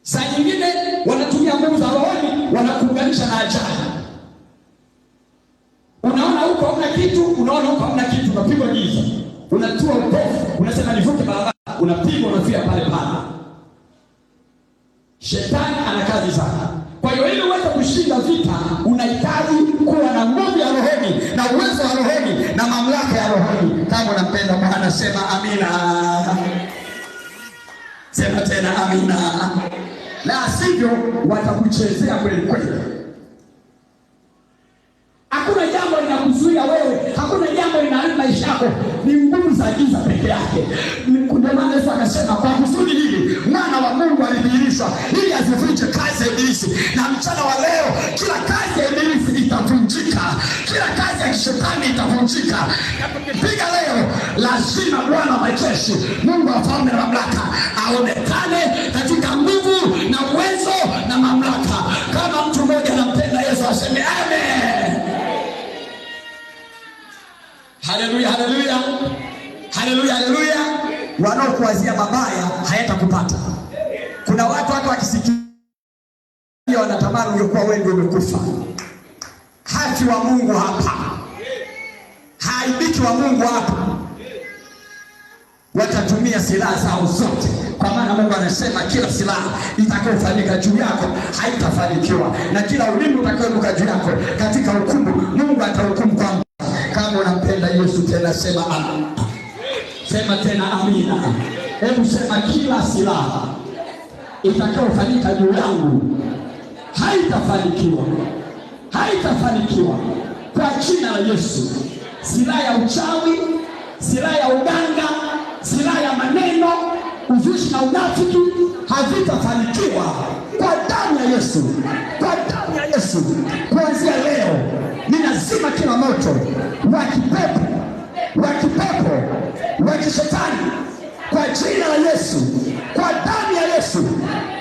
Saa nyingine wanatumia nguvu za rohoni, wanakuunganisha na ajali. Unaona huko hamna kitu, unaona huko hamna kitu, unapigwa giza. Unatua upofu, unasema nivuke barabara, unapigwa unafia pale pale. Shetani ana kazi sana. Kwa hiyo ili uweze kushinda vita, unahitaji kuwa na nguvu ya rohoni na uwezo wa rohoni na mamlaka ya rohoni. Kama unampenda Bwana sema amina. Sema tena amina. La sivyo watakuchezea kweli kweli. Hakuna jambo linakuzuia wewe, hakuna jambo linaharibu maisha yako, ni nguvu za giza peke yake. Ndio maana Yesu akasema kwa kusudi hili mwana wa Mungu alidhihirishwa ili azivunje kazi ya ibilisi. Na mchana wa leo kila kazi ya ibilisi itavunjika, kila kazi ya kishetani itavunjika. Piga leo, lazima Bwana wa majeshi, Mungu wa falme na mamlaka aonekane katika nguvu na uwezo na mamlaka. Kama mtu mmoja anampenda Yesu aseme amen. Haleluya, haleluya. Haleluya, haleluya. Wanaokuwazia mabaya hayatakupata. Kuna watu hata wakisikia wanatamani ungekuwa wewe ndio umekufa. Haki wa Mungu hapa. Haibiki wa Mungu hapa. Watatumia silaha zao zote. Kwa maana Mungu anasema kila silaha itakayofanyika juu yako haitafanikiwa. Na kila ulimi utakayoinuka juu yako katika hukumu, Mungu atahukumu kwa. Kama unampenda Yesu tena sema amina. Sema tena amina. Hebu sema kila silaha itakayofanyika juu yangu haitafanikiwa. Haitafanikiwa kwa jina la Yesu. Silaha ya uchawi, silaha ya uganga, silaha ya maneno, uzushi na unafiki havitafanikiwa kwa damu ya Yesu. Kwa damu ya Yesu. Kuanzia leo ninazima kila moto wa kipepo, wa kishetani kwa jina la Yesu, kwa damu ya Yesu.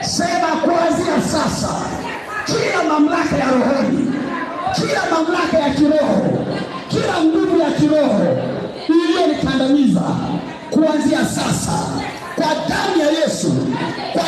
Sema kuanzia sasa kila mamlaka ya rohoni, kila mamlaka ya kiroho, kila nguvu ya kiroho iliyonikandamiza kuanzia sasa kwa damu ya Yesu, kwa